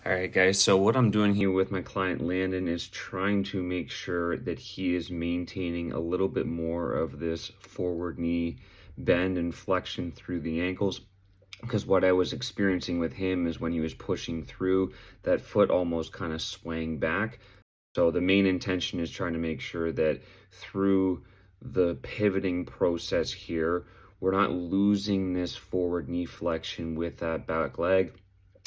All right, guys, so what I'm doing here with my client Landon is trying to make sure that he is maintaining a little bit more of this forward knee bend and flexion through the ankles, because what I was experiencing with him is when he was pushing through, that foot almost kind of swang back. So the main intention is trying to make sure that through the pivoting process here, we're not losing this forward knee flexion with that back leg,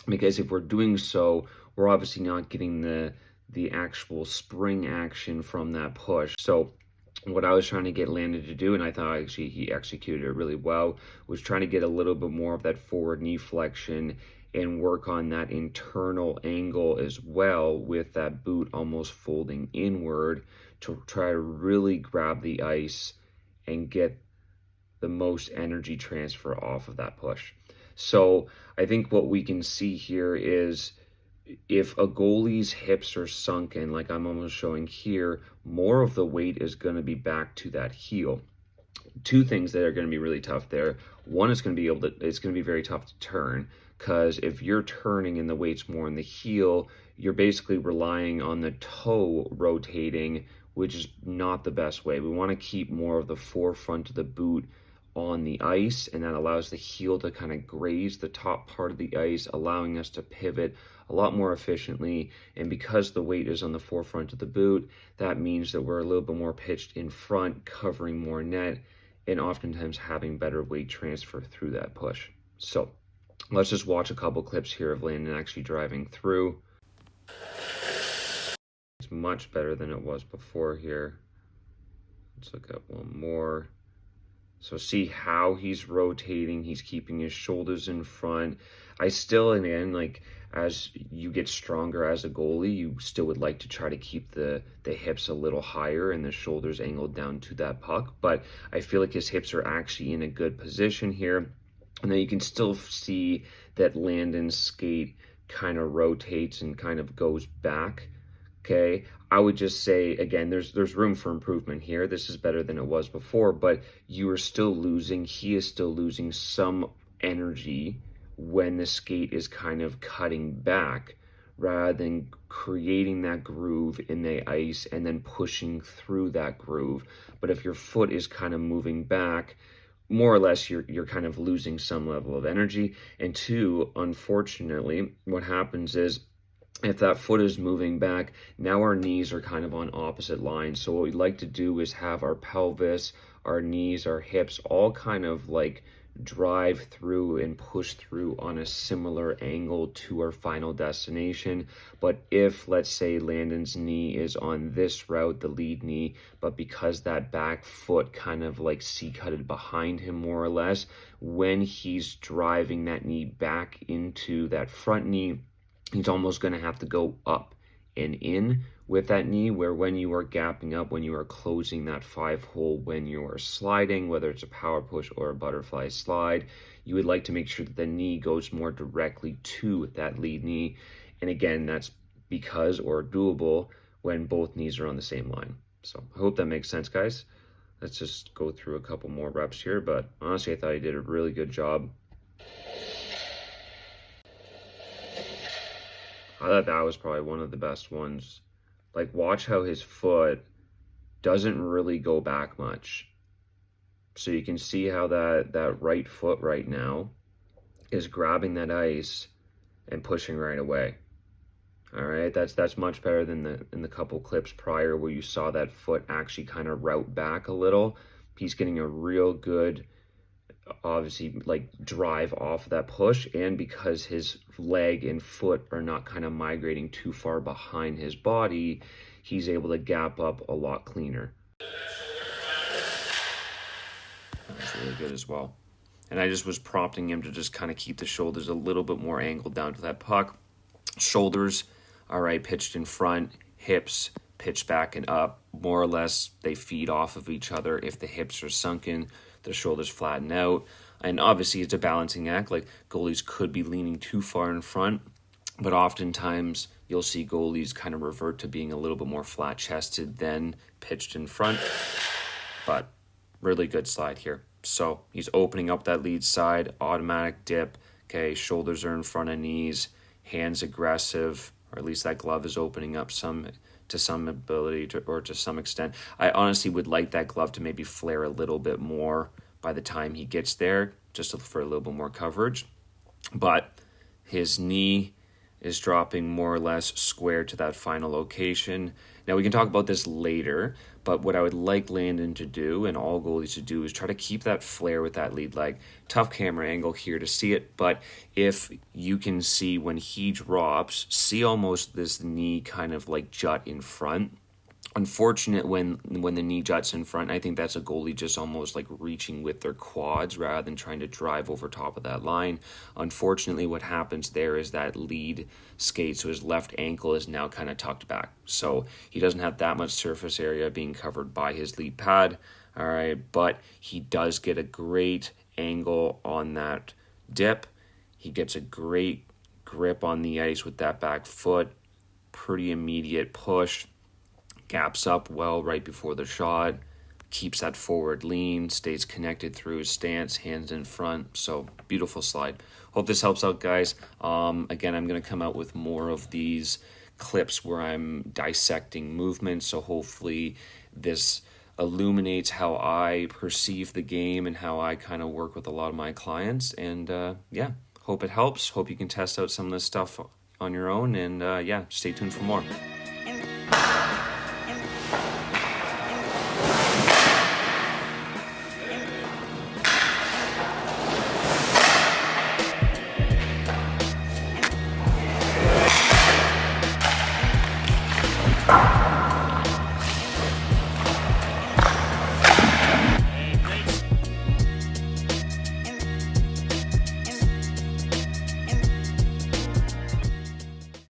because if we're doing so, we're obviously not getting the actual spring action from that push. So what I was trying to get Landon to do, and I thought actually he executed it really well, was trying to get a little bit more of that forward knee flexion and work on that internal angle as well, with that boot almost folding inward to try to really grab the ice and get the most energy transfer off of that push. So I think what we can see here is, if a goalie's hips are sunken, like I'm almost showing here, more of the weight is going to be back to that heel. Two things that are going to be really tough there. One is going to be it's going to be very tough to turn, because if you're turning and the weight's more in the heel, you're basically relying on the toe rotating, which is not the best way. We want to keep more of the forefront of the boot on the ice, and that allows the heel to kind of graze the top part of the ice, allowing us to pivot a lot more efficiently. And because the weight is on the forefront of the boot, that means that we're a little bit more pitched in front, covering more net, and oftentimes having better weight transfer through that push. So let's just watch a couple clips here of Landon actually driving through. It's much better than it was before here. Let's look at one more. So see how he's rotating, he's keeping his shoulders in front. I still, and again, like as you get stronger as a goalie, you still would like to try to keep the hips a little higher and the shoulders angled down to that puck. But I feel like his hips are actually in a good position here. And then you can still see that Landon's skate kind of rotates and kind of goes back. Okay, I would just say, again, there's room for improvement here. This is better than it was before, but you are still losing, he is still losing some energy when the skate is kind of cutting back, rather than creating that groove in the ice and then pushing through that groove. But if your foot is kind of moving back, more or less you're kind of losing some level of energy. And two, unfortunately, what happens is, if that foot is moving back, now our knees are kind of on opposite lines. So what we'd like to do is have our pelvis, our knees, our hips all kind of like drive through and push through on a similar angle to our final destination. But if, let's say, Landon's knee is on this route, the lead knee, but because that back foot kind of like C-cutted behind him more or less, when he's driving that knee back into that front knee, he's almost going to have to go up and in with that knee, where when you are gapping up, when you are closing that 5-hole, when you are sliding, whether it's a power push or a butterfly slide, you would like to make sure that the knee goes more directly to that lead knee. And again, that's because, or doable, when both knees are on the same line. So I hope that makes sense, guys. Let's just go through a couple more reps here, but honestly, I thought he did a really good job. I thought that was probably one of the best ones. Like, watch how his foot doesn't really go back much. So you can see how that right foot right now is grabbing that ice and pushing right away. All right, that's much better than in the couple clips prior where you saw that foot actually kind of route back a little. He's getting a real good, obviously, like drive off that push, and because his leg and foot are not kind of migrating too far behind his body, he's able to gap up a lot cleaner. That's really good as well. And I just was prompting him to just kind of keep the shoulders a little bit more angled down to that puck. Shoulders, all right, pitched in front, hips pitched back and up. More or less, they feed off of each other. If the hips are sunken, the shoulders flatten out. And obviously, it's a balancing act. Like, goalies could be leaning too far in front, but oftentimes you'll see goalies kind of revert to being a little bit more flat-chested than pitched in front. But really good slide here. So he's opening up that lead side, automatic dip. Okay, shoulders are in front of knees, hands aggressive, or at least that glove is opening up to some ability to, or to some extent. I honestly would like that glove to maybe flare a little bit more by the time he gets there, just for a little bit more coverage. But his knee is dropping more or less square to that final location. Now, we can talk about this later, but what I would like Landon to do, and all goalies to do, is try to keep that flare with that lead leg. Tough camera angle here to see it, but if you can see when he drops, see almost this knee kind of like jut in front. Unfortunate when the knee juts in front. I think that's a goalie just almost like reaching with their quads rather than trying to drive over top of that line. Unfortunately, what happens there is that lead skate, so his left ankle is now kind of tucked back. So he doesn't have that much surface area being covered by his lead pad. All right, but he does get a great angle on that dip. He gets a great grip on the ice with that back foot. Pretty immediate push. Gaps up well right before the shot, keeps that forward lean, stays connected through his stance, hands in front. So beautiful slide. Hope this helps out, guys. Again, I'm going to come out with more of these clips where I'm dissecting movements. So hopefully this illuminates how I perceive the game and how I kind of work with a lot of my clients. And yeah, hope it helps. Hope you can test out some of this stuff on your own. And yeah, stay tuned for more.